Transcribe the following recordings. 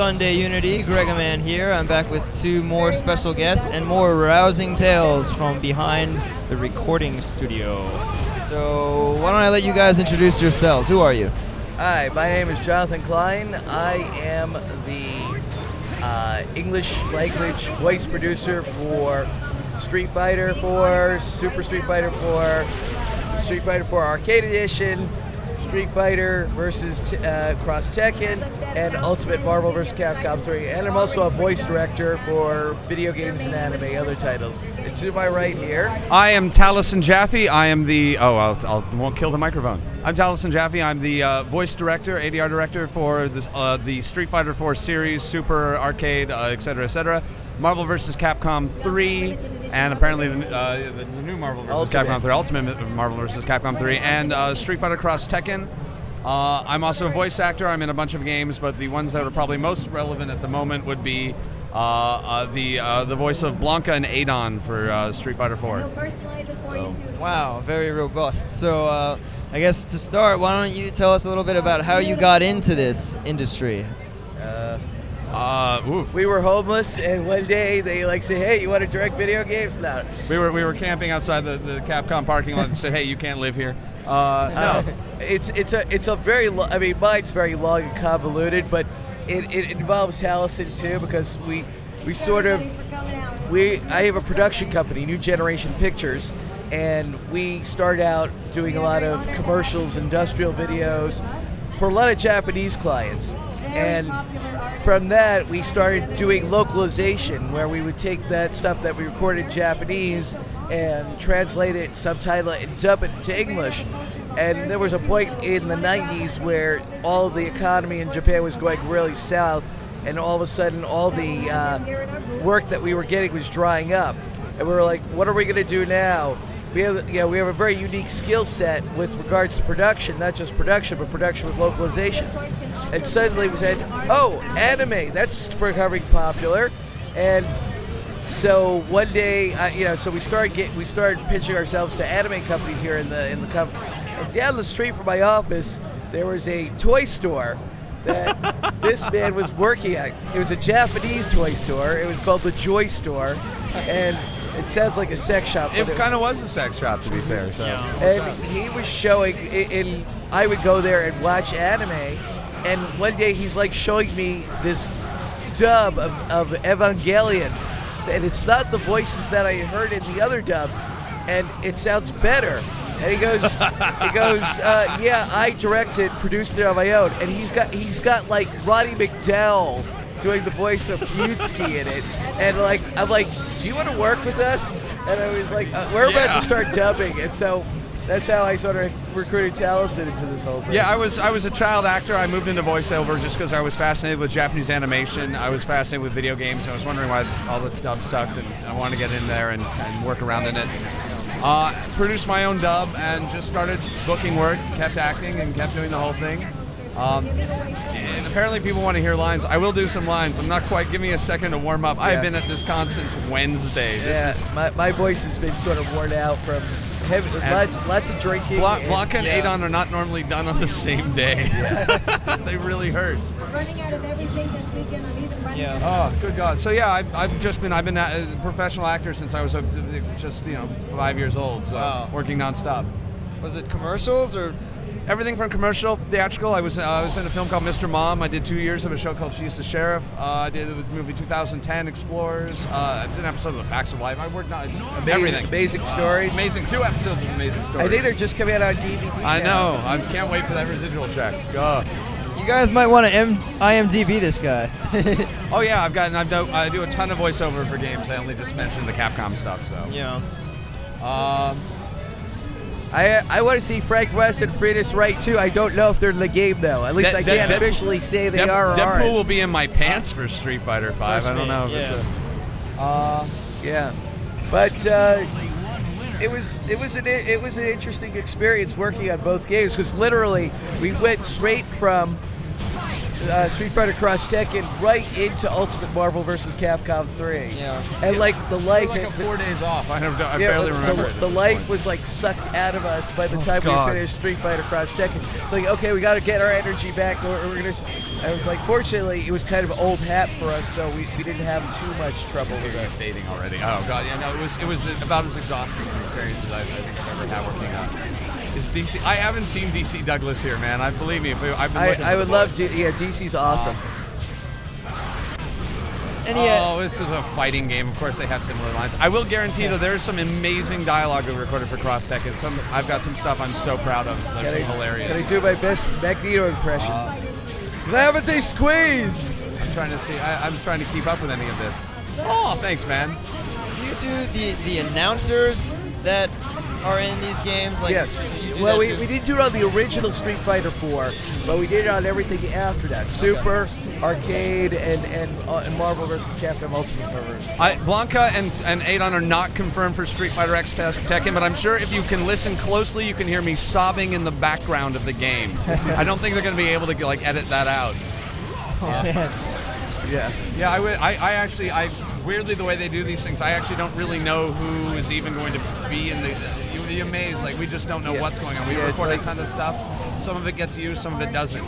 Sunday Unity. Gregaman here. I'm back with two more special guests and more rousing tales from behind the recording studio. So why don't I let you guys introduce yourselves? Who are you? Hi, my name is Jonathan Klein. I am the English language voice producer for Street Fighter 4, Super Street Fighter 4, Street Fighter 4 Arcade Edition, Street Fighter versus Cross Tekken, and Ultimate Marvel vs. Capcom 3. And I'm also a voice director for video games and anime, other titles. And to my right here, I am Taliesin Jaffe. I am the I won't kill the microphone. I'm Taliesin Jaffe. I'm the voice director, ADR director for the Street Fighter 4 series, Super Arcade, etc., Marvel vs. Capcom 3, and apparently the new Marvel vs. Capcom 3, Ultimate Marvel vs. Capcom 3, and Street Fighter Cross Tekken. I'm also a voice actor. I'm in a bunch of games, but the ones that are probably most relevant at the moment would be the voice of Blanca and Adon for Street Fighter 4. Wow, very robust. So I guess to start, why don't you tell us a little bit about how you got into this industry? We were homeless, and one day they said, "Hey, you want to direct video games?" No. We were camping outside the Capcom parking lot and said, "Hey, you can't live here." No. It's a very mine's very long and convoluted, but it involves Taliesin too, because I have a production company, New Generation Pictures, and we started out doing a lot of commercials, industrial videos for a lot of Japanese clients. And from that, we started doing localization, where we would take that stuff that we recorded in Japanese and translate it, subtitle it, and dub it into English. And there was a point in the 90s where all of the economy in Japan was going really south, and all of a sudden all the work that we were getting was drying up. And we were like, what are we going to do now? We have a very unique skill set with regards to production, not just production, but production with localization. And suddenly we said, oh, anime, that's becoming popular. And so one day, so we started pitching ourselves to anime companies here in the company. And down the street from my office, there was a toy store that this man was working at. It was a Japanese toy store. It was called the Joy Store, and it sounds like a sex shop. It kind of was a sex shop, to be fair. So. And he was showing, and I would go there and watch anime, and one day he's showing me this dub of Evangelion, and it's not the voices that I heard in the other dub, and it sounds better. And he goes, yeah, I directed, produced it on my own, and he's got Roddy McDowell doing the voice of Feudsky in it, and I'm like, do you want to work with us? And I was like, we're about to start dubbing, and so that's how I sort of recruited Taliesin into this whole thing. Yeah, I was a child actor. I moved into voiceover just because I was fascinated with Japanese animation. I was fascinated with video games. I was wondering why all the dubs sucked, and I wanted to get in there and work around in it. Produced my own dub and just started booking work, kept acting, and kept doing the whole thing. And apparently people want to hear lines. I will do some lines. I'm not quite. Give me a second to warm up. Yeah. I've been at this con since Wednesday. My voice has been sort of worn out from lots of drinking. Blanca and Adon are not normally done on the same day. Yeah. They really hurt. Running out of everything this weekend. I'm even running out. Oh, good God. So yeah, I've been a professional actor since I was just 5 years old. So working nonstop. Was it commercials or? Everything from commercial, theatrical. I was in a film called Mr. Mom. I did 2 years of a show called She's the Sheriff. I did the movie 2010 Explorers. I did an episode of The Facts of Life. I worked on everything. Amazing Stories. Amazing. 2 episodes of Amazing Stories. I think they're just coming out on DVD. I know. I can't wait for that residual check. You guys might want to IMDb this guy. Oh yeah, I do a ton of voiceover for games. I only just mentioned the Capcom stuff. So yeah. I want to see Frank West and Friedis Wright too. I don't know if they're in the game though. At least I can't officially say they are or aren't. Deadpool will be in my pants for Street Fighter 5. I don't know if yeah. But it was an interesting experience working on both games, because literally we went straight from Street Fighter Cross Tekken right into Ultimate Marvel vs. Capcom 3. Yeah. And like the life, like 4 days off. I barely remember it. The life was like sucked out of us by the time we finished Street Fighter Cross Tekken. It's like, okay, we got to get our energy back. We're gonna. I was like, fortunately, it was kind of old hat for us, so we didn't have too much trouble with it. Fading already. Oh god, yeah, no, it was about as exhausting an experience as I think I've ever had working out. Is DC? I haven't seen DC Douglas here, man. Believe me. I've been looking I would love to. Yeah, DC's awesome. This is a fighting game. Of course, they have similar lines. I will guarantee that there's some amazing dialogue we recorded for Cross Tekken. I've got some stuff I'm so proud of. That's hilarious. Can I do my best Magneto impression? Gravity squeeze. I'm trying to see. I'm trying to keep up with any of this. Oh, thanks, man. Do you do the announcers that are in these games? Like, yes. you do Well, that we didn't do it on the original Street Fighter 4, but we did it on everything after that. Super, Arcade, and Marvel vs. Capcom Ultimate vs. Blanca and Adon are not confirmed for Street Fighter X Tekken, but I'm sure if you can listen closely, you can hear me sobbing in the background of the game. I don't think they're going to be able to like edit that out. Yeah. I actually weirdly the way they do these things, I actually don't really know who is even going to be in the. You'd be amazed. Like we just don't know what's going on. We record a ton of stuff. Some of it gets used, some of it doesn't.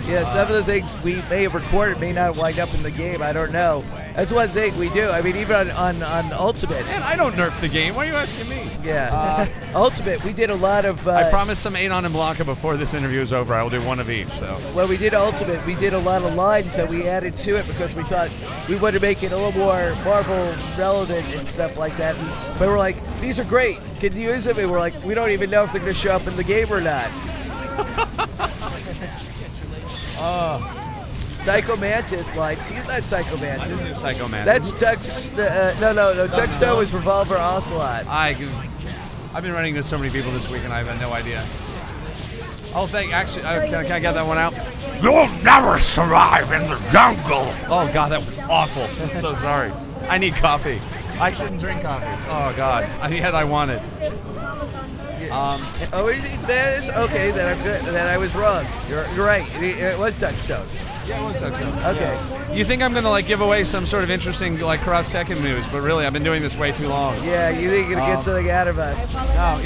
Yeah, some of the things we may have recorded may not wind up in the game. I don't know. That's one thing we do. I mean, even on Ultimate. Man, I don't nerf the game. Why are you asking me? Yeah. Ultimate, we did a lot of. I promised some Adon and Blanca before this interview is over. I will do one of each. So. When we did Ultimate, we did a lot of lines that we added to it because we thought we wanted to make it a little more Marvel relevant and stuff like that. But we're like, these are great. Can you use them? And we're like, we don't even know if they're going to show up in the game or not. Psycho Mantis likes. He's not Psycho Mantis. Psycho Mantis. That's Doug's. No. Doug Stowe is Revolver Ocelot. I've been running into so many people this week and I have no idea. Oh, actually, can I get that one out? You'll never survive in the jungle. Oh God, that was awful. I'm so sorry. I need coffee. I shouldn't drink coffee. Oh God, I want it. Is he Mantis? Okay, then I'm good. Then I was wrong. You're right. It was Doug Stowe. Yeah, it was Doug Stowe. Okay. You think I'm gonna like give away some sort of interesting like Cross Tekken news, but really I've been doing this way too long. Yeah, you think you're gonna get something out of us? No.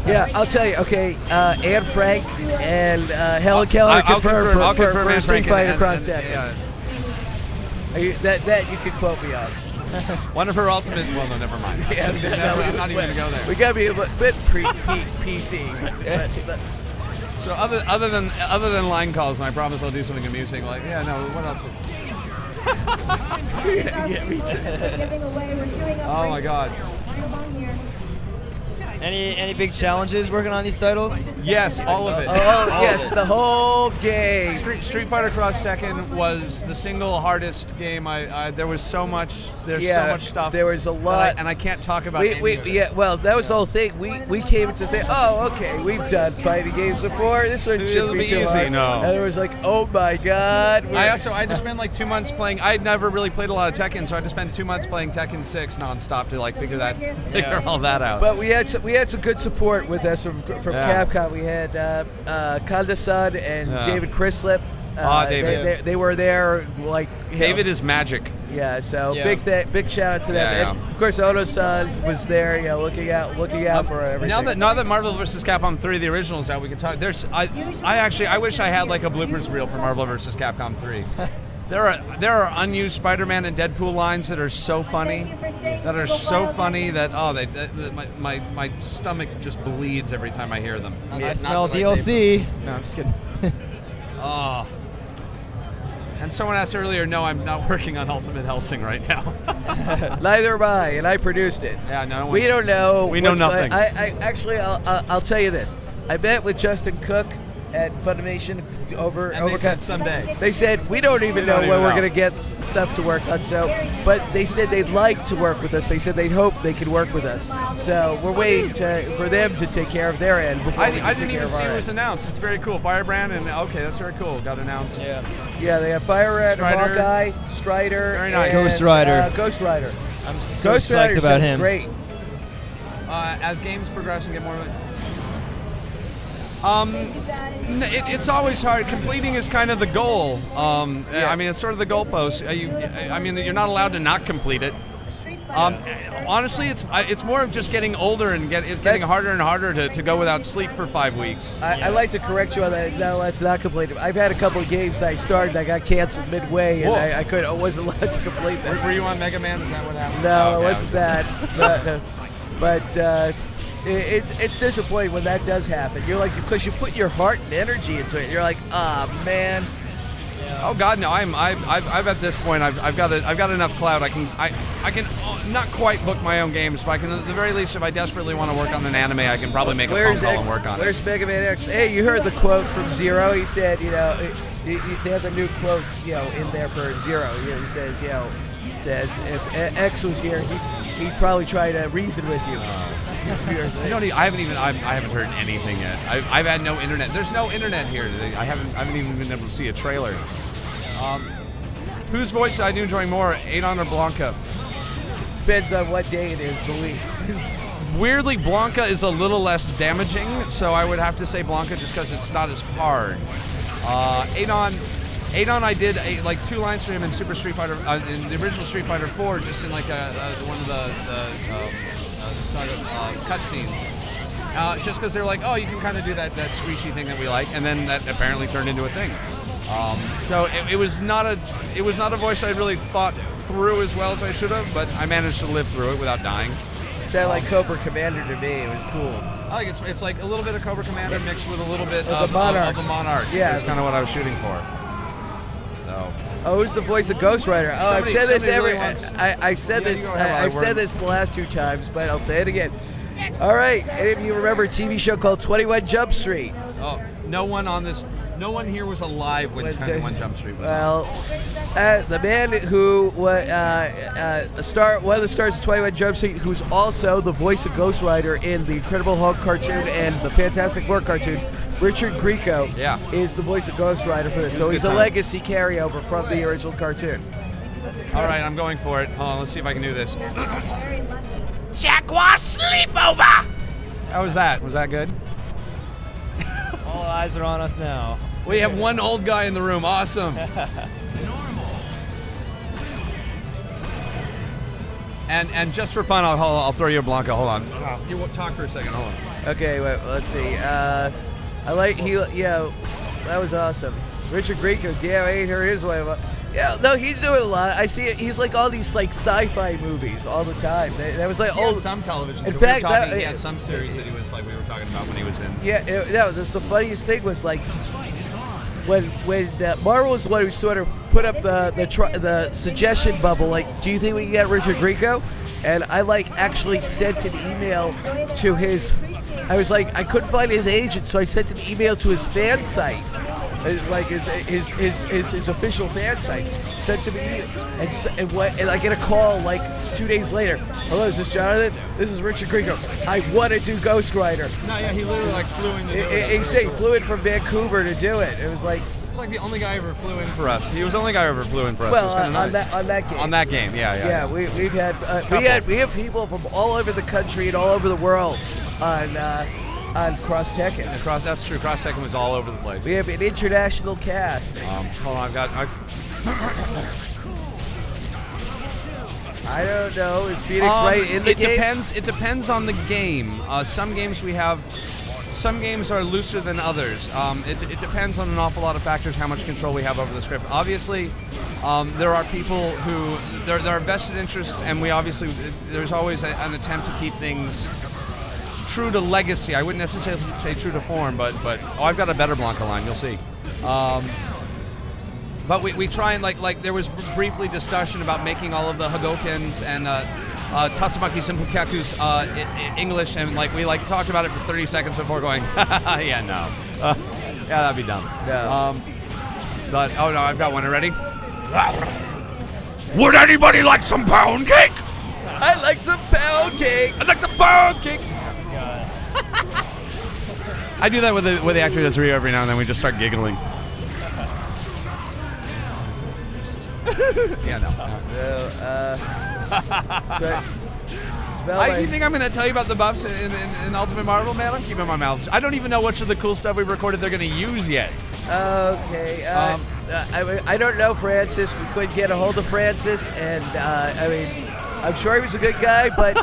Yeah, I'll tell you. Okay, Anne Frank and Helen Keller confirmed for Street Fighter Cross Tekken. That you could quote me on. One of her ultimate. Well, no, never mind. I'm not even gonna go there. We gotta be a bit PC. But, so other than line calls, and I promise I'll do something amusing. Like, yeah, no. What else? Yeah, me too. Oh my God. Any big challenges working on these titles? Yes, all of it. Yes, the whole game. Street Fighter Cross Tekken was the single hardest game. There was so much. There's so much stuff. There was a lot, and I can't talk about. Well, that was the whole thing. We came into think, okay, we've done fighting games before. This one shouldn't be too easy. hard. No. And it was like, oh my God. I had to spend like 2 months playing. I'd never really played a lot of Tekken, so I had to spend 2 months playing Tekken 6 nonstop to like figure all that out. But we had some good support with us from Capcom. We had Kanda-san and David Crislip. David. They were there. Like David is magic. Yeah. So big shout out to them. And of course, Ono-san was there. Looking out for everything. Now that Marvel vs. Capcom 3, the original is out, we can talk. I wish I had like a bloopers reel for Marvel vs. Capcom 3. There are unused Spider-Man and Deadpool lines that are so funny, my stomach just bleeds every time I hear them. I smell DLC. No, I'm just kidding. Oh. And someone asked earlier, no, I'm not working on Ultimate Hellsing right now. Neither am I, and I produced it. Yeah, no. We don't know. We know nothing. I'll tell you this. I met with Justin Cook at Funimation they said someday. They said we don't even know when we're going to get stuff to work on. So, but they said they'd like to work with us. They said they'd hope they could work with us. So we're waiting for them to take care of their end. I didn't even see it was announced. It's very cool. Firebrand and that's very cool. Got announced. Yeah, they have Firebrand, Hawkeye, Strider, very nice. Ghost Rider. Ghost Rider. I'm so psyched about him. Great. As games progress and get more. It's always hard. Completing is kind of the goal. I mean, it's sort of the goalpost. I mean, you're not allowed to not complete it. Honestly, it's more of just getting older and it's getting harder and harder to go without sleep for 5 weeks. I like to correct you on that. No, that's not completed. I've had a couple of games that I started that got canceled midway, and I wasn't allowed to complete them. Were you on Mega Man? Is that what happened? No, it wasn't that. But it's disappointing when that does happen. You're like, because you put your heart and energy into it. You're like, man. Oh God, no! I've at this point I've got enough clout. I can not quite book my own games, but I can at the very least, if I desperately want to work on an anime, I can probably make a phone call and work on it. Where's Mega Man X? Hey, you heard the quote from Zero? He said, they have the new quotes, in there for Zero. He says, if X was here, he'd probably try to reason with you. I haven't heard anything yet. I've had no internet. There's no internet here today. I haven't even been able to see a trailer. Whose voice I do enjoy more, Adon or Blanca? Depends on what day it is, the week. Weirdly, Blanca is a little less damaging, so I would have to say Blanca just because it's not as hard. Adon, I did like 2 lines for him in Super Street Fighter, in the original Street Fighter 4, just in like one of the cutscenes. Just because they were like, oh, you can kind of do that screechy thing that we like, and then that apparently turned into a thing. So it was not a voice I really thought through as well as I should have, but I managed to live through it without dying. Sounded like Cobra Commander to me. It was cool. I think it's like a little bit of Cobra Commander mixed with a little bit of the Monarch. Of the Monarch. Yeah, that's kind of what I was shooting for. So. Oh, who's the voice of Ghost Rider? Oh, I've said this I've said this the last 2 times, but I'll say it again. All right, any of you remember a TV show called 21 Jump Street? Oh, no one here was alive when 21 Jump Street was on. The man who one of the stars of 21 Jump Street, who's also the voice of Ghost Rider in the Incredible Hulk cartoon and the Fantastic Four cartoon, Richard Grieco, is the voice of Ghost Rider for this. So he's a legacy carryover from the original cartoon. All right, I'm going for it. Hold on, let's see if I can do this. Jaguar sleepover! How was that? Was that good? All eyes are on us now. We have one old guy in the room. Awesome. And just for fun, I'll throw you a Blanca. Hold on. You talk for a second. Hold on. Okay, wait. Let's see. That was awesome. Richard Grieco. Damn, I ain't heard his way. Yeah, no, he's doing a lot. I see it. He's like all these like sci-fi movies all the time. That was like old. Some television. In fact, he had some series that he was like we were talking about when he was in. Yeah, that's the funniest thing was like when Marvel was the one who sort of put up the suggestion bubble. Like, do you think we can get Richard Grieco? And I like actually sent an email to his. I was like, I couldn't find his agent, so I sent an email to his fan site. Like his official fan site, sent to me, and I get a call like 2 days later. Hello, is this Jonathan? This is Richard Grieco. I want to do Ghost Rider. No, yeah, he literally like flew in. He flew in from Vancouver to do it. It was like the only guy who ever flew in for us. He was the only guy who ever flew in for us. Well, on that game. On that game, yeah. Yeah, we've had we have people from all over the country and all over the world on Cross Tekken. That's true. Cross Tekken was all over the place. We have an international cast. Hold on, I don't know. Is Phoenix right in the game? It depends on the game. Some games are looser than others. It depends on an awful lot of factors how much control we have over the script. Obviously, there are people who there are vested interests, and there's always an attempt to keep things true to legacy. I wouldn't necessarily say true to form, but I've got a better Blanca line. You'll see. But we try and like there was briefly discussion about making all of the Hagokens and Tatsumaki Simplikaku's English, and we talked about it for 30 seconds before going, yeah, no, yeah, that'd be dumb. No. But oh no, I've got one already. Would anybody like some pound cake? I like some pound cake. I'd like some pound cake. I do that with the actor does Rio every now and then. We just start giggling. Yeah, no. You think I'm going to tell you about the buffs in Ultimate Marvel, man? I'm keeping my mouth shut. I don't even know which of the cool stuff we recorded they're going to use yet. Okay. I don't know Francis. We couldn't get a hold of Francis, and I mean, I'm sure he was a good guy, but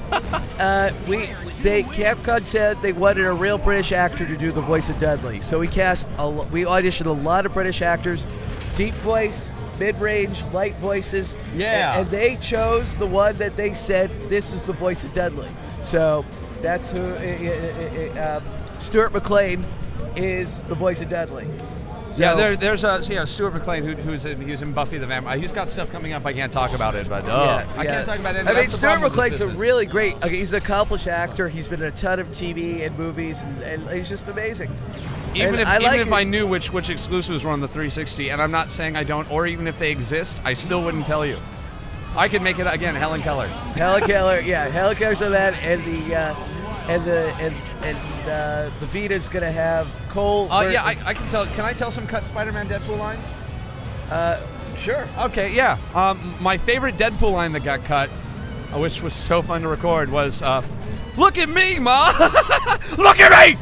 Capcom said they wanted a real British actor to do the voice of Dudley. So we auditioned a lot of British actors, deep voice, mid-range, light voices. Yeah. And they chose the one that they said, this is the voice of Dudley. So that's who, Stuart McLean is the voice of Dudley. So, yeah, there's Stuart McLean who's in Buffy the Vampire. He's got stuff coming up. I can't talk about it, but I can't talk about it. I mean, Stuart McLean's a really great. Okay, he's an accomplished actor. He's been in a ton of TV and movies, and he's just amazing. Even if I knew which exclusives were on the 360, and I'm not saying I don't, or even if they exist, I still wouldn't tell you. I could make it again. Helen Keller. Helen Keller, yeah, Helen Keller's on that, and the Vita's gonna have Cole. Yeah, I can tell. Can I tell some cut Spider-Man Deadpool lines? Sure. Okay, yeah. My favorite Deadpool line that got cut, which was so fun to record, was "Look at me, Ma! Look at me!"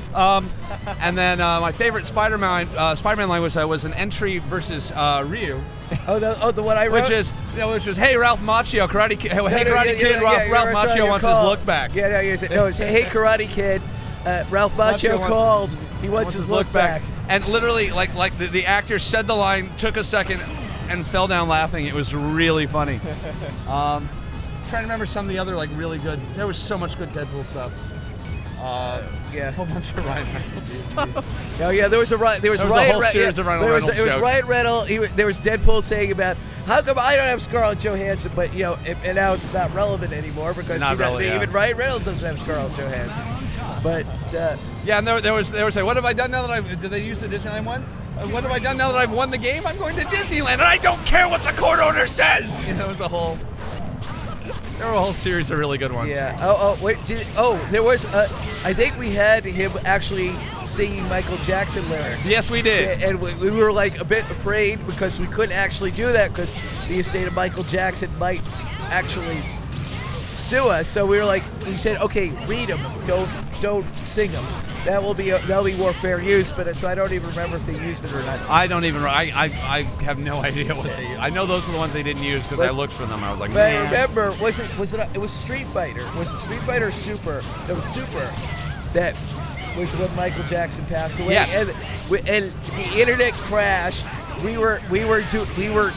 And then my favorite Spider-Man line was an entry versus Ryu. The one I wrote. Which is "Hey Ralph Macchio, Karate Kid. Hey Karate Kid, Ralph Macchio wants his look back." Yeah, it's "Hey Karate Kid, Ralph Macchio called. He wants his look back." And literally, like the actor said the line, took a second, and fell down laughing. It was really funny. Trying to remember some of the other really good. There was so much good Deadpool stuff. Yeah, a whole bunch of Ryan Reynolds stuff. Oh yeah, there was Ryan. There was a Ryan whole series of Ryan Reynolds It was jokes. Ryan Reynolds. There was Deadpool saying about how come I don't have Scarlett Johansson, but and now it's not relevant anymore because even Ryan Reynolds doesn't have Scarlett Johansson. But yeah, and there was what have I done now that did they use the Disneyland one? What have I done now that I've won the game? I'm going to Disneyland, and I don't care what the court order says. There was a whole series of really good ones. Yeah. There was. I think we had him actually singing Michael Jackson lyrics. Yes, we did. And we were a bit afraid because we couldn't actually do that because the estate of Michael Jackson might actually sue us. So we said, okay, read them. Don't sing them. That'll be more fair use. But so I don't even remember if they used it or not. I don't even. I have no idea what they. I know those are the ones they didn't use because I looked for them. I was like, but man. I remember, it was Street Fighter? Was it Street Fighter or Super? It was Super. That was when Michael Jackson passed away. Yes. And the internet crashed. We were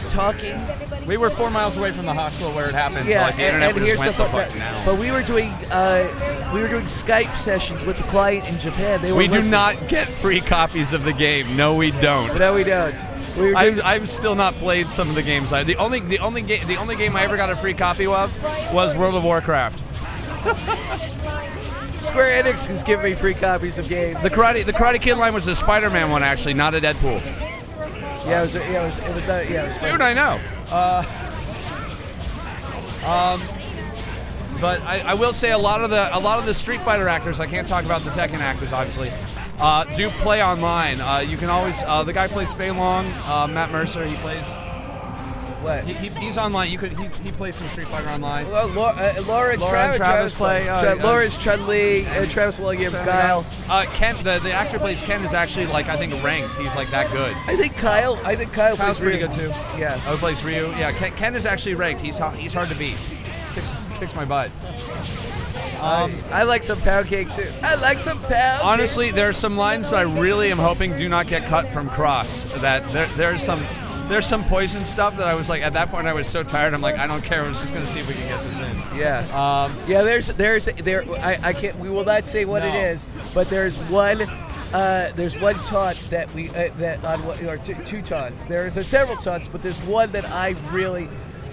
talking. We were 4 miles away from the hospital where it happened. Yeah, so the internet and here's went the fuck now. But we were doing Skype sessions with the client in Japan. We do not get free copies of the game. No, we don't. No, we don't. I've still not played some of the games. The only game I ever got a free copy of was World of Warcraft. Square Enix has given me free copies of games. The Karate Kid line was a Spider-Man one, actually, not a Deadpool. Yeah, it was not. Yeah, it was dude, I know. But I will say a lot of the Street Fighter actors, I can't talk about the Tekken actors, obviously, do play online. You can always the guy plays Fei Long, Matt Mercer. He plays. What? He's online. He plays some Street Fighter online. Well, Laura and Travis play. Laura's Chun-Li, Travis Williams, Guile. Ken, the actor plays Ken is actually I think ranked. He's that good. I think Kyle Kyle's pretty good too. Yeah. Oh, plays Ryu. Yeah, Ken is actually ranked. He's hard to beat. Kicks my butt. I like some pound cake too. Honestly, there are some lines that I really am hoping do not get cut from Cross. That there's some poison stuff that I was at that point I was so tired. I'm I don't care. I was just gonna see if we can get this in. Yeah. I can't. We will not say what it is, but there's one taunt that we or two taunts. There's several taunts, but there's one that I really.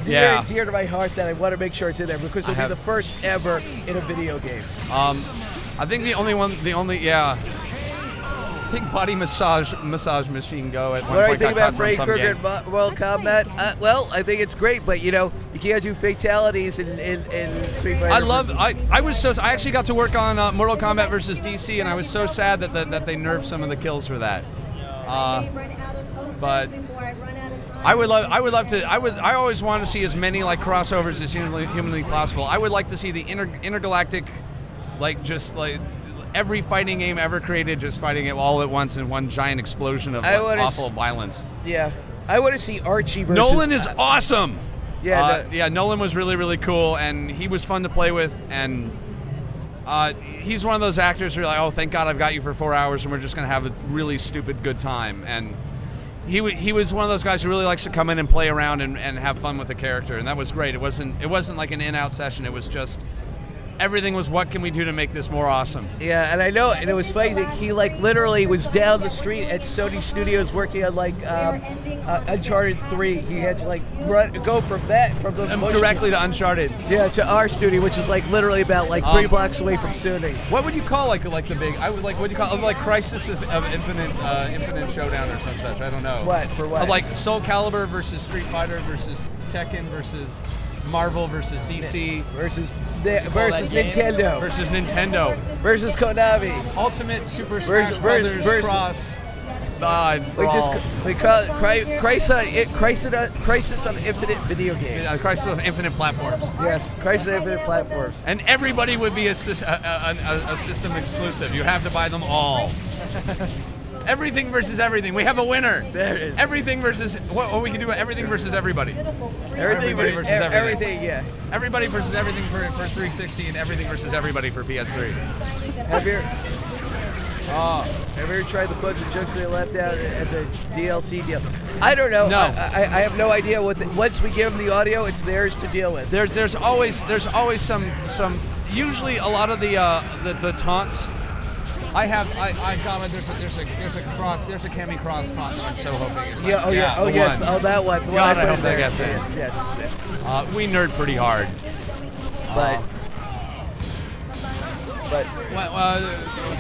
Dear to my heart that I want to make sure it's in there because it'll be the first ever in a video game. I think I think body massage machine go at one what point. What do you think about Freddy Krueger in Mortal Kombat? Well, I think it's great, but you can't do fatalities in Street Fighter. I actually got to work on Mortal Kombat versus DC, and I was so sad that they nerfed some of the kills for that. But I always want to see as many like crossovers as humanly possible. I would like to see the intergalactic, just every fighting game ever created, just fighting it all at once in one giant explosion of awful violence. Yeah, I want to see Archie versus. Nolan is awesome. Yeah, Nolan was really, really cool, and he was fun to play with, and he's one of those actors who are like, oh, thank God I've got you for 4 hours, and we're just going to have a really stupid good time. And he was one of those guys who really likes to come in and play around and have fun with the character, and that was great. It wasn't like an in-out session. It was just everything was, what can we do to make this more awesome? Yeah, and I know, and it was funny that he literally was down the street at Sony Studios working on Uncharted 3. He had to go from the directly to Uncharted. Yeah, to our studio, which is literally about 3 blocks away from Sony. What would you call the big? I would what do you call it? Crisis of Infinite Showdown or some such? I don't know. What for what? Like Soul Calibur versus Street Fighter versus Tekken versus Marvel versus DC versus Nintendo versus Konami. Ultimate Super Smash Brothers Cross. We call it Crisis on Infinite Video Games. Crisis on Infinite Platforms. Yes, Crisis on Infinite Platforms. And everybody would be a system exclusive. You have to buy them all. Everything versus everything. We have a winner. There it is. Everything versus what we can do. Everything versus everybody. Everybody versus everything. Everything, yeah. Everybody versus everything for 360, and everything versus everybody for PS3. Have you ever tried the bunch of jokes they left out as a DLC deal? I don't know. No. I have no idea once we give them the audio, it's theirs to deal with. There's always some usually a lot of the taunts. I got it. There's a Cammy Cross taunt that I'm so hoping is. Yes. Oh, that one. God, I hope that gets it. Yes. We nerd pretty hard. But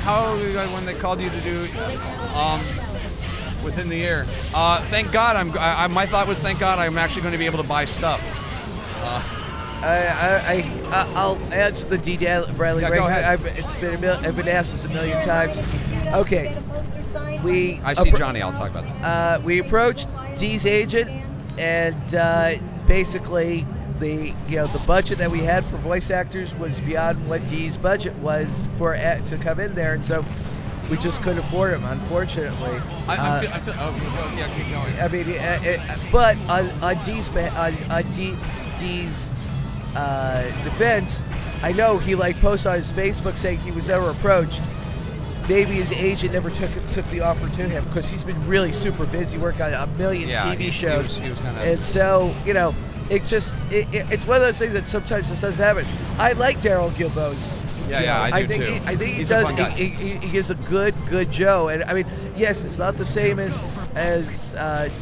how when they called you to do within the year? Thank God. My thought was, thank God I'm actually going to be able to buy stuff. I'll answer the D. Bradley. Go ahead. I've been asked this a million times. Okay, I see Johnny. I'll talk about that. We approached D's agent, and basically the budget that we had for voice actors was beyond what D's budget was to come in there, and so we just couldn't afford him, unfortunately. Keep going. I mean, but on D's defense, I know he posted on his Facebook saying he was never approached. Maybe his agent never took the offer to him because he's been really super busy working on a million TV shows. He was kind of... And so, it's one of those things that sometimes just doesn't happen. I like Daryl Gilboa's. I do too. I think he's a fun guy. He gives a good Joe, and I mean, yes, it's not the same as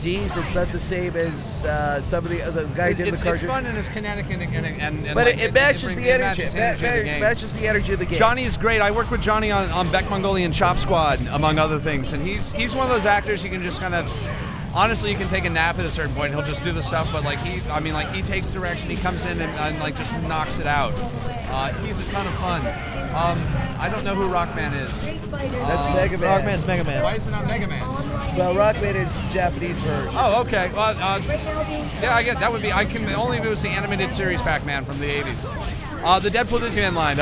D's. It's not the same as some of the other guy did the cartoon. It's fun and it's kinetic and but it matches the energy. It matches the energy of the game. Johnny is great. I worked with Johnny on Beck Mongolian Chop Squad, among other things, and he's one of those actors you can just kind of. Honestly, you can take a nap at a certain point. He'll just do the stuff, but he takes direction. He comes in and just knocks it out. He's a ton of fun. I don't know who Rockman is. That's Mega Man. Rockman's Mega Man. Why is it not Mega Man? Well, Rockman is the Japanese version. Oh, okay. Well, I guess that would be. I can only if it was the animated series Pac-Man from the '80s. The Deadpool Disneyland line.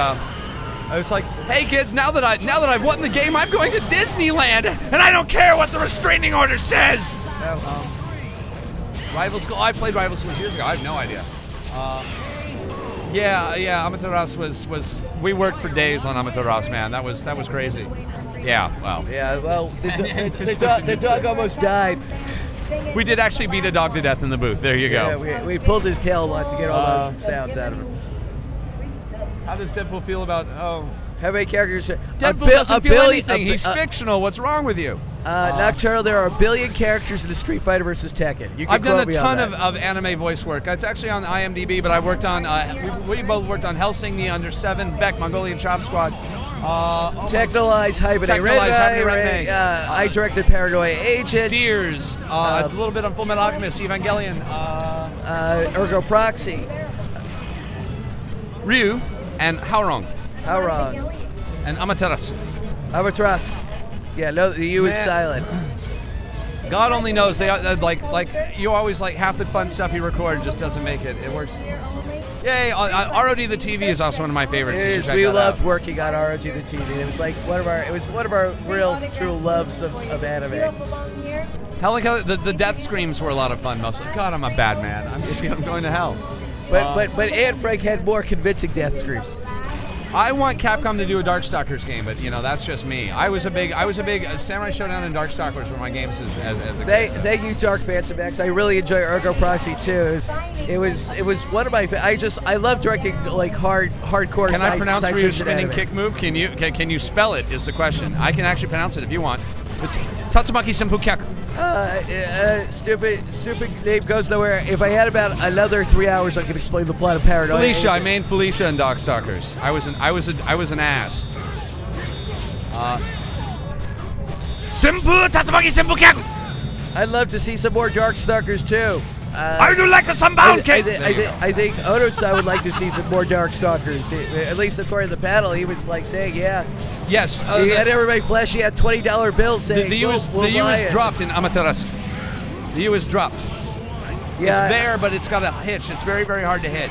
It's like, hey kids, now that I've won the game, I'm going to Disneyland, and I don't care what the restraining order says. Rival School. I played Rival School years ago. I have no idea. Amaterasu was. We worked for days on Amaterasu, man. That was crazy. Yeah. Well. Yeah. Well, the dog almost died. We did actually beat a dog to death in the booth. There you go. Yeah, we pulled his tail a lot to get all those sounds out of him. How does Deadpool feel about? How many characters? Deadpool doesn't feel anything. He's fictional. What's wrong with you? Nocturnal, there are 1 billion characters in the Street Fighter versus Tekken. I've done a ton of anime voice work. It's actually on IMDb, but I worked on. We both worked on Hellsing, the Under 7, Beck, Mongolian Chop Squad. Technolize, Hibernate Renmei. I directed Paranoia Agent. Deers. A little bit on Full Metal Alchemist, Evangelion. Ergo Proxy. Ryu and Haorong. Haorong. And Amaterasu. Amaterasu. Yeah, no, the U is silent. God only knows. They like you always like half the fun stuff you record just doesn't make it. It works. Yay! ROD the TV is also one of my favorites. It is. We loved working on ROG the TV. It was like one of our real true loves of anime. Hell, like the death screams were a lot of fun. Mostly. God, I'm a bad man. I'm going to hell. But Anne Frank had more convincing death screams. I want Capcom to do a Darkstalkers game, but that's just me. I was a big Samurai Showdown and Darkstalkers were my games as a kid. Thank you, Dark Phantom X. I really enjoy Ergo Proxy too. It was one of my. I love directing like hardcore. Can I pronounce Ryu's spinning kick move? Can you spell it? Is the question. I can actually pronounce it if you want. It's Tatsumaki Senpu Kyaku. Stupid name goes nowhere. If I had about another 3 hours, I could explain the plot of Paranoia. Felicia, I main Felicia in Darkstalkers. I was an ass. Senpu Tatsumaki Senpu Kyaku. I'd love to see some more Darkstalkers too. I do like some pound cake. I think Odo-san would like to see some more Darkstalkers. At least according to the panel, he was like saying, yeah. Yes. He had everybody flash. He had $20 bills saying, the U is dropped in Amaterasu. The U is dropped. Yeah, it's there, but it's got a hitch. It's very, very hard to hit.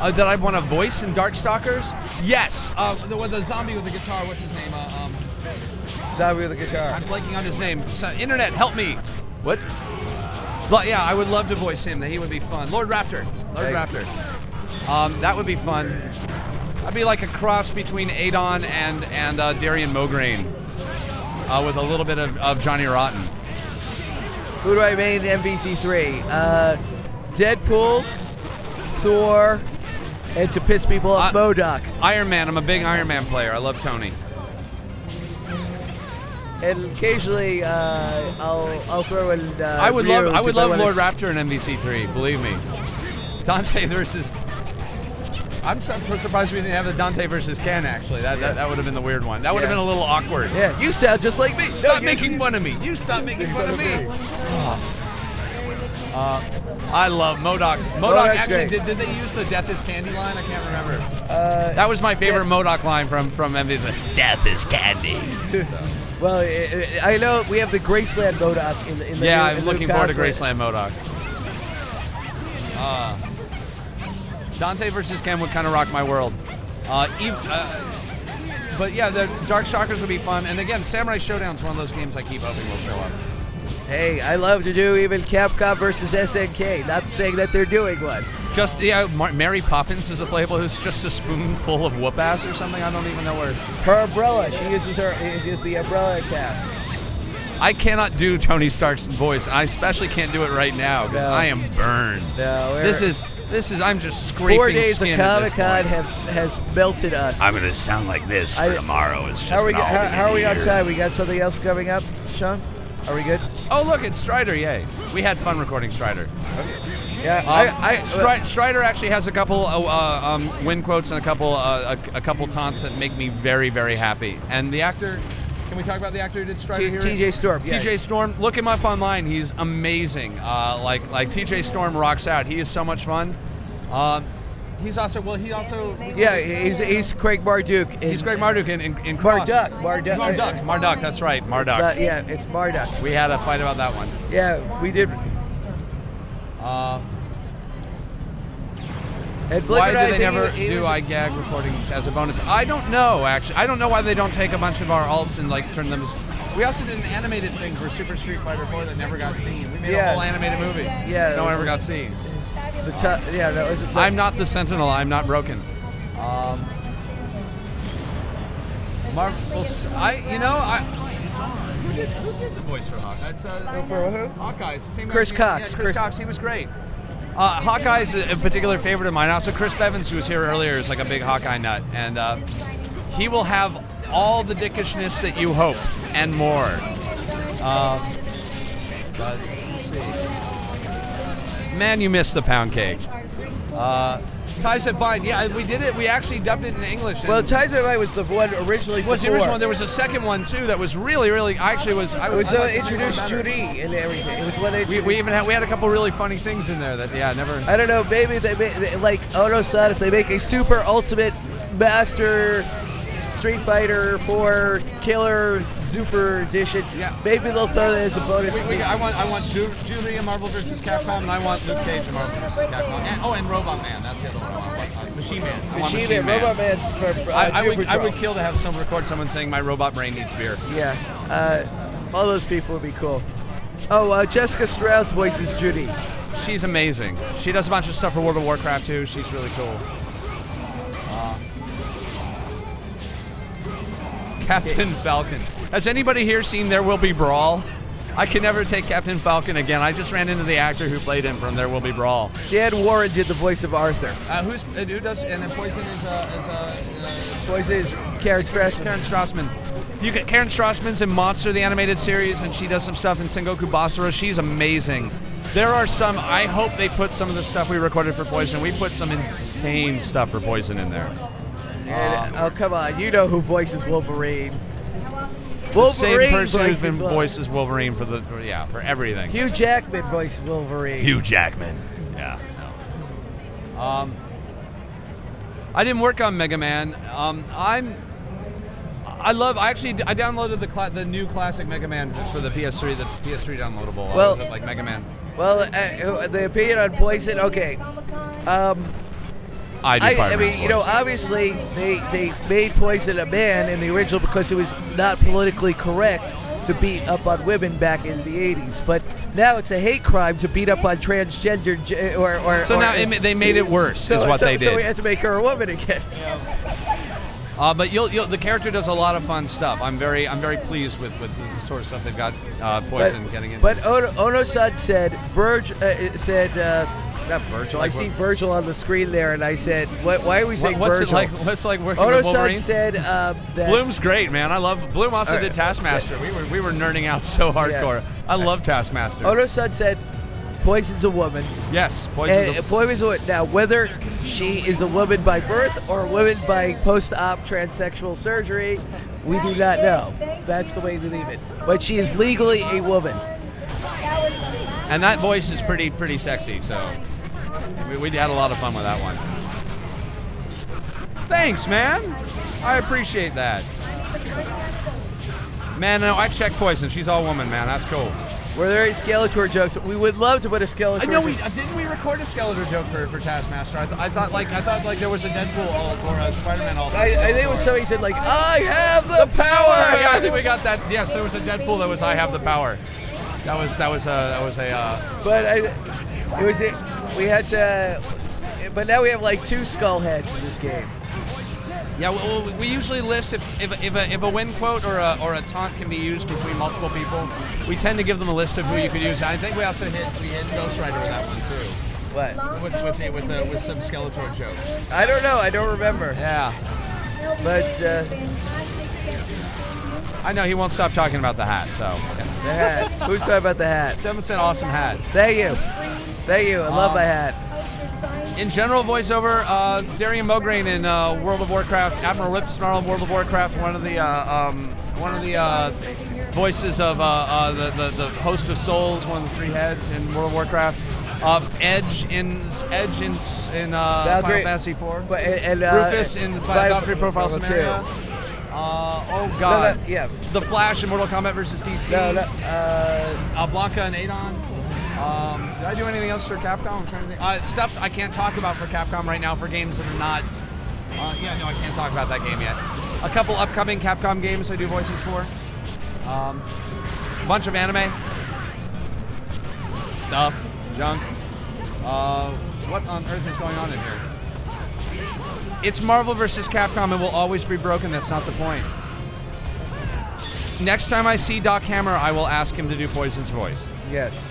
That I want a voice in Darkstalkers? Yes. The zombie with the guitar. What's his name? Zombie with the guitar. I'm blanking on his name. Internet, help me. What? But yeah, I would love to voice him. He would be fun. Lord Raptor. That would be fun. I'd be like a cross between Adon and Darian Mograine, with a little bit of Johnny Rotten. Who do I main in MVC3? Deadpool, Thor, and to piss people off, MODOK. Iron Man. I'm a big Iron Man player. I love Tony. And occasionally, I'll throw in. I would love Lord Raptor in MVC3. Believe me. Dante versus. I'm surprised we didn't have the Dante versus Ken. Actually, that would have been the weird one. That would have been a little awkward. Yeah, you sound just like me. Stop making fun of me. You stop making fun of me. I love MODOK. MODOK actually did they use the "Death is Candy" line? I can't remember. That was my favorite MODOK line from MVC. Death is candy. So. Well, I know we have the Graceland MODOK in the yeah, new, I'm looking forward to Graceland MODOK. Dante versus Ken would kind of rock my world. But yeah, the Darkstalkers would be fun. And again, Samurai Showdown's one of those games I keep hoping will show up. Hey, I love to do even Capcom versus SNK. Not saying that they're doing one. Just, Mary Poppins is a playable who's just a spoonful of whoop ass or something. I don't even know where. Her umbrella. She uses the umbrella attack. I cannot do Tony Stark's voice. I especially can't do it right now because I am burned. No, this is. I'm just scraping 4 days of skin Comic-Con has melted us. I'm gonna sound like this for tomorrow. It's just how are we on time? We got something else coming up, Sean? Are we good? Oh, look, it's Strider. Yay! We had fun recording Strider. Okay. Yeah, Strider actually has a couple win quotes and a couple taunts that make me very, very happy. And the actor. Can we talk about the actor who did Strider here? TJ Storm. Yeah. TJ Storm. Look him up online. He's amazing. Like TJ Storm rocks out. He is so much fun. He's Craig Marduk. He's Craig Marduk in Cross. Marduk. That's right. Marduk. It's Marduk. We had a fight about that one. Yeah, we did. Why do they never do iGag recordings as a bonus? I don't know, actually. I don't know why they don't take a bunch of our alts and turn them. We also did an animated thing for Super Street Fighter 4 that never got seen. We made a whole animated movie. Yeah, no one ever got seen. I'm not the Sentinel. I'm not broken. Marvel. Who did the voice for Hawkeye? For who? Hawkeye. It's the same Chris guy. Cox. Yeah, Chris Cox. He was great. Hawkeye's a particular favorite of mine. Also, Chris Bevins, who was here earlier, is like a big Hawkeye nut, and he will have all the dickishness that you hope and more. Let's see. Man, you missed the pound cake. Ties That Bind. Yeah, we did it. We actually dubbed it in English. Well, Ties That Bind was the one originally. Was the original one? There was a second one too that was really. Actually, was. It was introduced Judy and everything. It was when they. We even had a couple really funny things in there that never. I don't know. Maybe they like Ono-san if they make a super ultimate master Street Fighter 4 Killer Super Edition. Yeah. Maybe they'll throw that as a bonus. I want Julie in Marvel vs. Capcom, and I want Luke Cage in Marvel vs. Capcom. And Robot Man. That's the other one I want. Machine Man. I want Machine Man. Robot Man's for I would kill to have record someone saying my robot brain needs beer. Yeah. All those people would be cool. Oh, Jessica Strauss voices Judy. She's amazing. She does a bunch of stuff for World of Warcraft too. She's really cool. Captain Falcon. Has anybody here seen There Will Be Brawl? I can never take Captain Falcon again. I just ran into the actor who played him from There Will Be Brawl. Jan Warren did the voice of Arthur. Who does? And then Poison Voice is Karen Strassman. Karen Strassman. Karen Strassman's in Monster, the animated series, and she does some stuff in Sengoku Basara. She's amazing. There are some. I hope they put some of the stuff we recorded for Poison. We put some insane stuff for Poison in there. Oh, come on. You know who voices Wolverine. The same person who's been voices Wolverine for everything. Hugh Jackman voices Wolverine. Hugh Jackman. Yeah. I didn't work on Mega Man. I downloaded the new classic Mega Man for the PS3. The PS3 downloadable. Well, like Mega Man. Well, the opinion on Poison. Okay. I mean, you know, obviously they made Poison a man in the original because it was not politically correct to beat up on women back in the 80s. But now it's a hate crime to beat up on transgender they made it worse. Is what they did. So we had to make her a woman again. But the character does a lot of fun stuff. I'm very pleased with the sort of stuff they've got Poison getting into. But Ono-san said not Virgil. I see Virgil on the screen there, and I said, why are we saying Virgil? What's it like working with Wolverine? Ono-san said that Bloom's great, man. I love Bloom. Also did Taskmaster. We were nerding out so hardcore. Yeah. I love Taskmaster. Ono-san said Poison's a woman. Yes, Poison's a woman. Now, whether she is a woman by birth or a woman by post-op transsexual surgery, we do not know. That's the way we leave it. But she is legally a woman. And that voice is pretty sexy, so we had a lot of fun with that one. Thanks, man. I appreciate that. Man, no, I checked Poison. She's all woman, man. That's cool. Were there any Skeletor jokes? We would love to put a Skeletor. I know didn't we record a Skeletor joke for Taskmaster? I thought there was a Deadpool or a Spider-Man. I think it was somebody said like, I have the power. Yeah, I think we got that. Yes, there was a Deadpool that was I have the power. That was a. But we had to. But now we have like 2 skull heads in this game. Yeah, well, we usually list if a win quote or a taunt can be used between multiple people. We tend to give them a list of who you could use. I think we also hit Ghost Rider with that one too. What? With some Skeletor jokes. I don't know. I don't remember. Yeah. But I know he won't stop talking about the hat. So. The hat. Who's talking about the hat? 7% awesome hat. Thank you. I love my hat. In general voiceover, Darian Mograine in World of Warcraft, Admiral Ripsnarl in World of Warcraft, one of the voices of the Host of Souls, one of the 3 heads in World of Warcraft. Edge in Final Fantasy IV. And Rufus in Valkyrie Profile Scenario. Oh God! Yeah. The Flash in Mortal Kombat vs. DC. Blanca and Adon. Did I do anything else for Capcom? I'm trying to think. Stuff I can't talk about for Capcom right now for games that are not. I can't talk about that game yet. A couple upcoming Capcom games I do voices for. Bunch of anime stuff, junk. What on earth is going on in here? It's Marvel vs. Capcom and will always be broken. That's not the point. Next time I see Doc Hammer, I will ask him to do Poison's voice. Yes.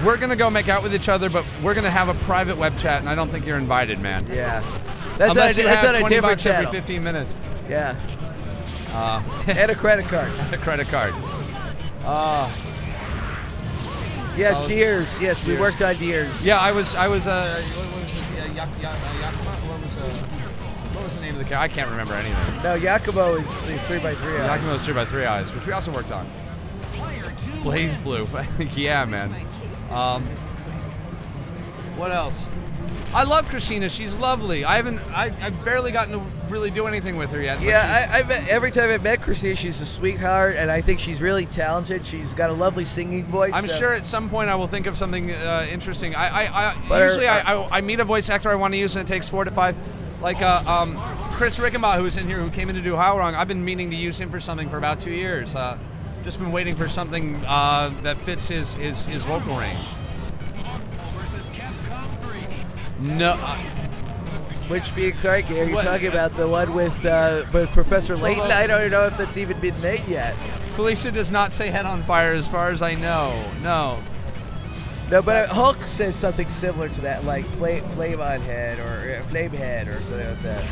We're going to go make out with each other, but we're going to have a private web chat, and I don't think you're invited, man. Yeah. That's on a different channel. Every 15 minutes. Yeah. And a credit card. A credit card. Yes, Deers. Yes, we worked on Deers. Yeah, I was. What was the name of the character? I can't remember anything. No, Yakumo is the 3x3 eyes. Yakumo is 3x3 eyes, which we also worked on. Blaze Blue. Yeah, man. What else? I love Christina. She's lovely. I've barely gotten to really do anything with her yet. Yeah, every time I've met Christina, she's a sweetheart, and I think she's really talented. She's got a lovely singing voice. I'm sure at some point I will think of something interesting. But Usually I meet a voice actor I want to use, and it takes 4 to 5. Like Chris Rickenbaugh, who's in here, who came in to do How Wrong. I've been meaning to use him for something for about 2 years. Just been waiting for something that fits his vocal range. No. Which Phoenix Arcade are you talking about? The one with Professor Layton? I don't know if that's even been made yet. Felicia does not say Head on Fire as far as I know. No. No, but Hulk says something similar to that, like Flame on Head or Flame Head or something like that.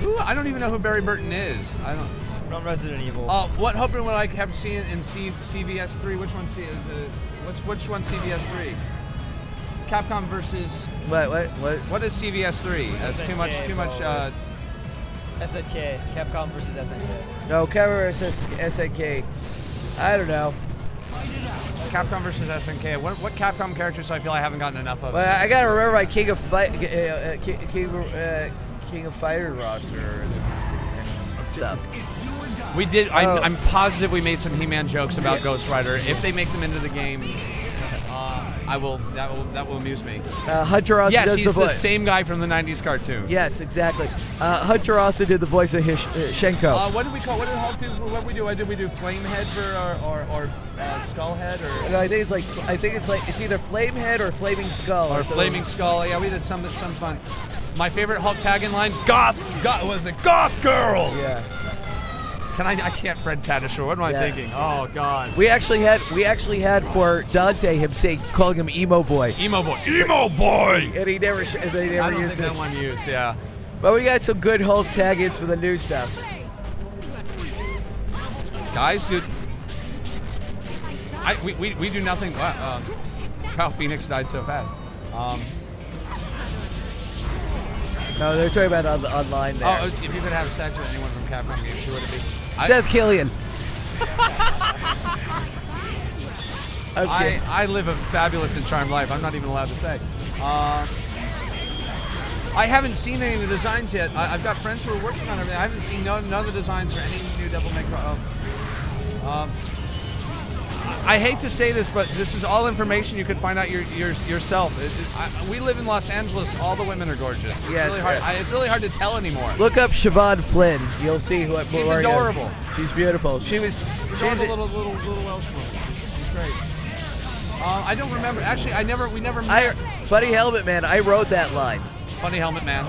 Ooh, I don't even know who Barry Burton is. I don't. From Resident Evil. What Hopper would I have seen in CVS 3? Which one? Which one CVS 3? Capcom versus. What? What is CVS 3? That's SNK, too much. SNK. Capcom versus SNK. No, Capcom versus SNK. I don't know. Capcom versus SNK. What Capcom characters do I feel I haven't gotten enough of? Well, I gotta remember my King of Fighter roster and stuff. We did. I'm positive we made some He-Man jokes about Ghost Rider. If they make them into the game, I will. That will amuse me. Hunter also yes, does he's the voice. the same guy from the '90s cartoon. Yes, exactly. Hunter also did the voice of Shenko. What did we call? What did Hulk do? What did we do? Did we do Flame Head or Skull Head or? No, I think it's either Flame Head or Flaming Skull or Flaming Skull. Yeah, we did some fun. My favorite Hulk tag-in line: Goth was it Goth Girl? Yeah. I can't Fred Tatasciore. What am I thinking? Oh God. We actually had for Dante him calling him Emo Boy. Emo Boy. And they never used it. That one used, yeah. But we got some good Hulk tag-ins for the new stuff. Guys, dude. We do nothing. Kyle Phoenix died so fast. No, they're talking about online there. Oh, if you could have sex with anyone from Capcom games, who would it be? Seth Killian. Okay. I live a fabulous and charmed life. I'm not even allowed to say. I haven't seen any of the designs yet. I've got friends who are working on everything. I haven't seen none of the designs for any new Devil May Cry. I hate to say this, but this is all information you can find out yourself. We live in Los Angeles. All the women are gorgeous. It's really hard. It's really hard to tell anymore. Look up Siobhan Flynn. You'll see who. She's adorable. She's beautiful. She's a little Welsh woman. She's great. I don't remember. Actually, we never met. Funny Helmet Man. I wrote that line. Funny Helmet Man.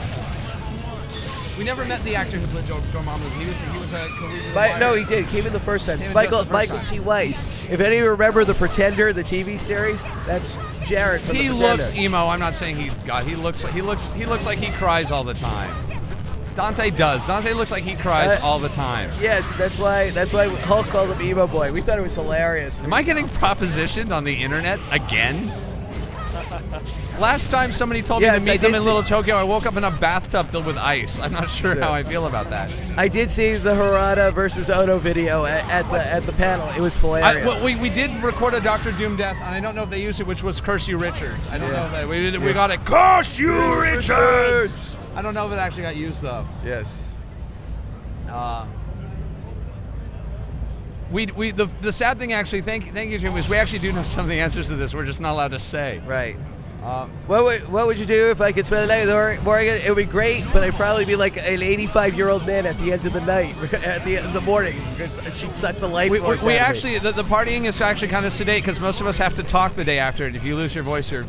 We never met the actor who played Dormammu. He was a co-leader. No, he did. Came in the first time. It's Michael T. Weiss. If any of you remember The Pretender, the TV series, that's Jared from The Pretender. He looks emo. I'm not saying he's God. He looks like he cries all the time. Dante does. Dante looks like he cries all the time. Yes, that's why Hulk called him Emo Boy. We thought it was hilarious. Am I getting propositioned on the internet again? Last time somebody told me to meet them in Little Tokyo, I woke up in a bathtub filled with ice. I'm not sure how I feel about that. I did see the Harada versus Ono video at the panel. It was hilarious. We did record a Dr. Doom death, and I don't know if they used it, which was Curse You Richards. I don't know if we got it. Curse You Richards! I don't know if it actually got used, though. Yes. The sad thing, actually, thank you, Jim, is we actually do know some of the answers to this. We're just not allowed to say. Right. What would you do if I could spend a night with Morgan? It would be great, but I'd probably be like an 85-year-old man at the end of the night, at the end of the morning, because she'd suck the life force out of me. Actually, the partying is actually kind of sedate, because most of us have to talk the day after, and if you lose your voice, you're at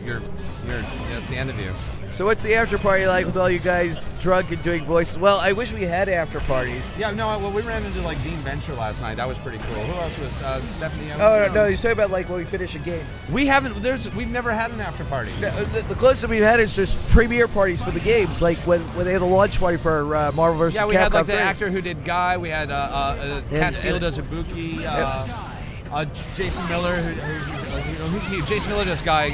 the end of you. So what's the after party like with all you guys drunk and doing voices? Well, I wish we had after parties. Yeah, no, well, we ran into like Dean Venture last night. That was pretty cool. Who else was Stephanie? No, he's talking about like when we finish a game. We've never had an after party. The closest we've had is just premiere parties for the games, like when they had a launch party for Marvel vs. Capcom. Yeah, we had like the actor who did Guy. We had Cat Steele does Ibuki. Jason Miller, Jason Miller does Guy.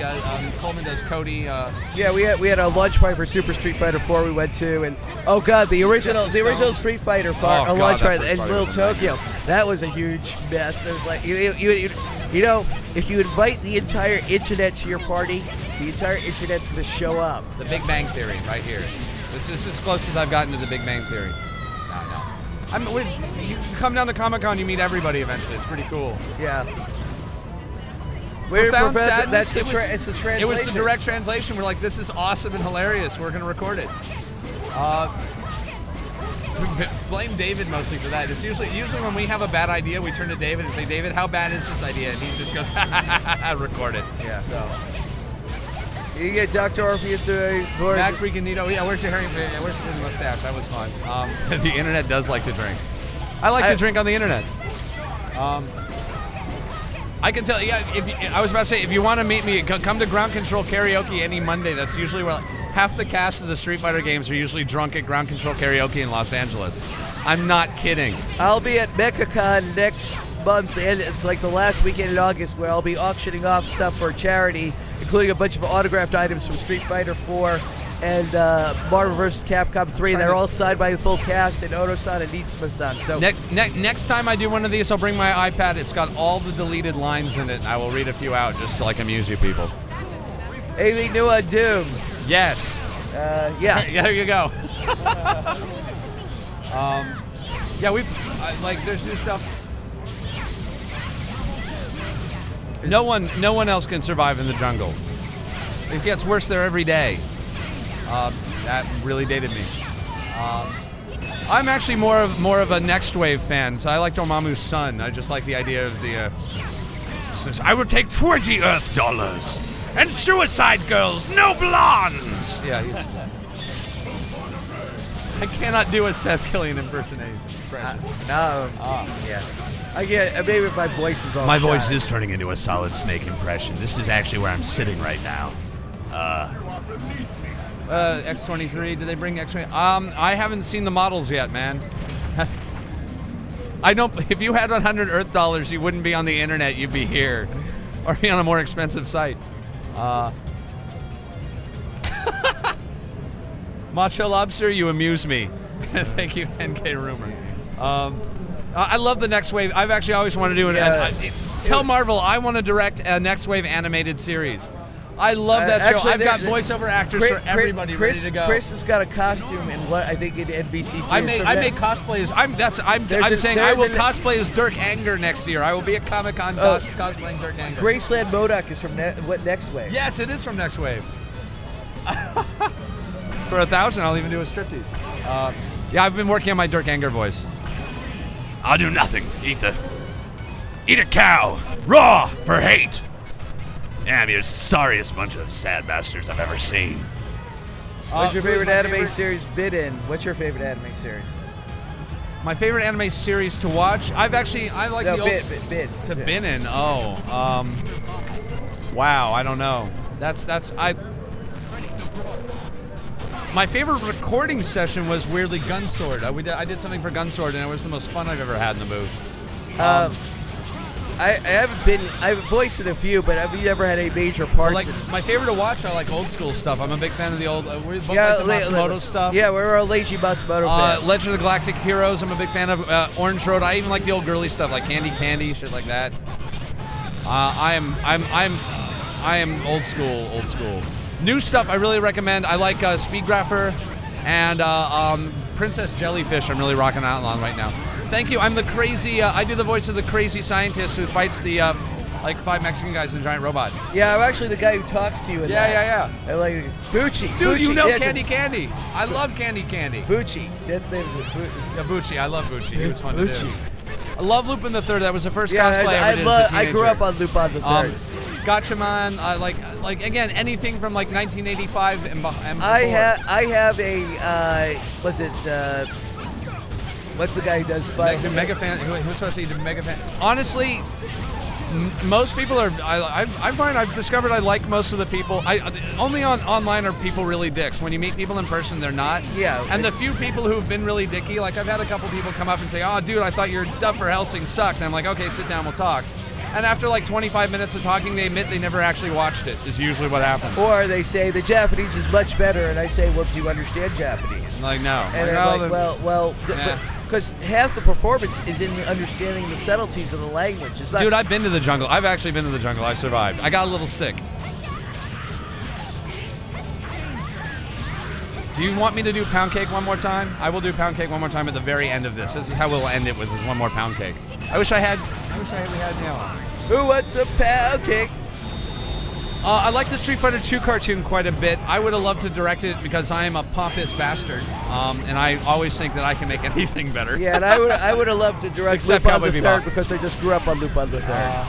Coleman does Cody. Yeah, we had a launch party for Super Street Fighter 4 we went to, and oh god, the original Street Fighter launch party in Little Tokyo. That was a huge mess. It was like you know, if you invite the entire internet to your party, The entire internet's going to show up. The Big Bang Theory, right here. This is as close as I've gotten to the Big Bang Theory. No. You come down to Comic-Con, you meet everybody eventually. It's pretty cool. Yeah. We're Profound professor. Sadness, It's the translation. It was the direct translation. We're like, this is awesome and hilarious. We're going to record it. Blame David mostly for that. It's usually when we have a bad idea, we turn to David and say, David, how bad is this idea? And he just goes, record it. Yeah. So. You get Dr. Orpheus to Mac freaking Nito. Yeah, where's your mustache? That was fun. The internet does like to drink. I like to drink on the internet. I can tell. Yeah, I was about to say, if you want to meet me, come to Ground Control Karaoke any Monday. That's usually where half the cast of the Street Fighter games are usually drunk at Ground Control Karaoke in Los Angeles. I'm not kidding. I'll be at MechaCon next month, and it's like the last weekend in August, where I'll be auctioning off stuff for charity, including a bunch of autographed items from Street Fighter 4 and Marvel vs. Capcom 3. They're all signed by the full cast, and Oto-san and Nitsuma-san. So next time I do one of these, I'll bring my iPad. It's got all the deleted lines in it, and I will read a few out just to amuse you people. anything new on Doom? Yes. Yeah. There you go. Yeah, there's new stuff. No one else can survive in the jungle. It gets worse there every day. That really dated me. I'm actually more of a Next Wave fan, so I like Dormammu's son. I just like the idea of the. Says, I will take 20 Earth dollars and suicide girls, no blondes. Yeah. I cannot do a Seth Killian impersonation. Yeah. I get maybe if my voice is all. My shot. voice is turning into a Solid Snake impression. This is actually where I'm sitting right now. X23. Did they bring X23? I haven't seen the models yet, man. I don't. If you had 100 Earth dollars, you wouldn't be on the internet. You'd be here, or be on a more expensive site. Macho Lobster, you amuse me. Thank you, NK Rumor. I love the Next Wave. I've actually always wanted to do it. Tell Marvel I want to direct a Next Wave animated series. I love that show. Actually, I've got voiceover actors for everybody ready to go. Chris has got a costume in what I think in NBC. I make cosplays. I'm saying I will cosplay as Dirk Anger next year. I will be at Comic-Con cosplaying Dirk Anger. Graceland MODOK is from what Next Wave? Yes, it is from Next Wave. For 1,000, I'll even do a striptease. Yeah, I've been working on my Dirk Anger voice. I'll do nothing. Eat a cow. Raw for hate. Damn, you're the sorriest bunch of sad bastards I've ever seen. What's your favorite anime series been in? What's your favorite anime series? My favorite anime series to watch? I like the old... Been in. Oh. Wow, I don't know. My favorite recording session was weirdly Gunsword. I did something for Gunsword, and it was the most fun I've ever had in the booth. I've voiced in a few, but I've never had any major parts. My favorite to watch, I like old school stuff. I'm a big fan of the old. We both like the Matsumoto stuff. Yeah, we're all Leiji Matsumoto fans. Legend of the Galactic Heroes. I'm a big fan of Orange Road. I even like the old girly stuff, like Candy, shit like that. I am old school. New stuff I really recommend. I like Speedgrapher and Princess Jellyfish. I'm really rocking out on right now. Thank you. I'm the crazy. I do the voice of the crazy scientist who fights the 5 Mexican guys in a giant robot. Yeah, I'm actually the guy who talks to you. Yeah. I like Bucci. Dude, Bucci. you know Candy. I love Candy. Bucci. That's the name of it. Yeah, Bucci. I love Bucci. He was fun to do. I love Lupin the Third. That was the first cosplay I ever did as a teenager. I grew up on Lupin the Third. Gatchaman, like again anything from 1985 and before. I have a what's the guy who does fight? Mega fan. Who's supposed to be Mega fan? Honestly, most people are. I find I've discovered I like most of the people. Only online are people really dicks. When you meet people in person, they're not. Yeah. And the few people who've been really dicky, like I've had a couple people come up and say, "Oh, dude, I thought your dub for Helsing sucked." And I'm like, "Okay, sit down, we'll talk." And after 25 minutes of talking, they admit they never actually watched it, is usually what happens. Or they say, the Japanese is much better, and I say, well, do you understand Japanese? I'm like, no. And they're like, because half the performance is in understanding the subtleties of the language. It's not. Dude, I've been to the jungle. I've actually been to the jungle. I survived. I got a little sick. Do you want me to do pound cake one more time? I will do pound cake one more time at the very end of this. This is how we'll end it, with is one more pound cake. I wish we had Who wants a pound cake? I like the Street Fighter 2 cartoon quite a bit. I would have loved to direct it because I am a pompous bastard, and I always think that I can make anything better. Yeah, and I would have loved to direct Except Lupin Cowboy the Bebop. Third because I just grew up on Lupin the Third.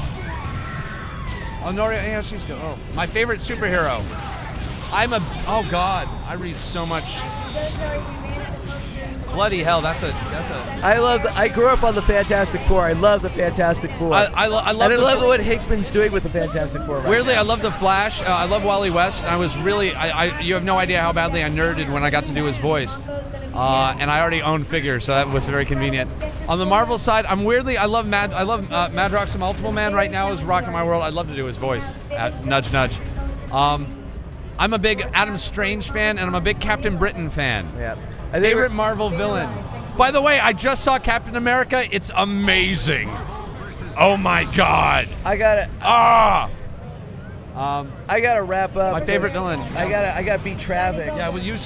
Noria, yeah, she's good. Oh, my favorite superhero. Oh God, I read so much. Bloody hell, that's a. I grew up on the Fantastic Four. I love the Fantastic Four. I love. and I love what Hickman's doing with the Fantastic Four. Right Weirdly, now. I love the Flash. I love Wally West. I was really. You have no idea how badly I nerded when I got to do his voice. And I already own figures, so that was very convenient. On the Marvel side, I love Madrox the Multiple Man right now is rocking my world. I'd love to do his voice. Nudge, nudge. I'm a big Adam Strange fan, and I'm a big Captain Britain fan. Yeah. Favorite Marvel villain. By the way, I just saw Captain America. It's amazing. Oh my God. I gotta wrap up. My favorite because villain. I gotta beat traffic. Yeah, well, you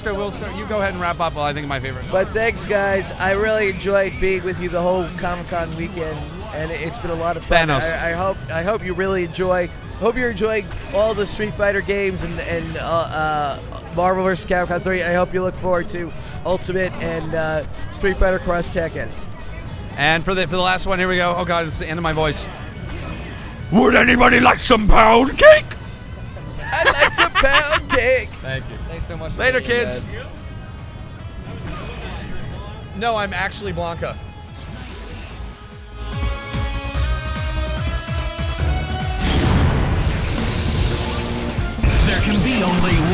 go ahead and wrap up while I think of my favorite. But thanks, guys. I really enjoyed being with you the whole Comic-Con weekend, and it's been a lot of fun. Thanos. I hope you really enjoy. Hope you're enjoying all the Street Fighter games and Marvel vs. Capcom 3. I hope you look forward to Ultimate and Street Fighter Cross Tekken. And for the last one, here we go. Oh God, it's the end of my voice. Would anybody like some pound cake? I'd like some pound cake. Thank you. Thanks so much. for Later, being here, kids. guys. No, I'm actually Blanca. There can be only one.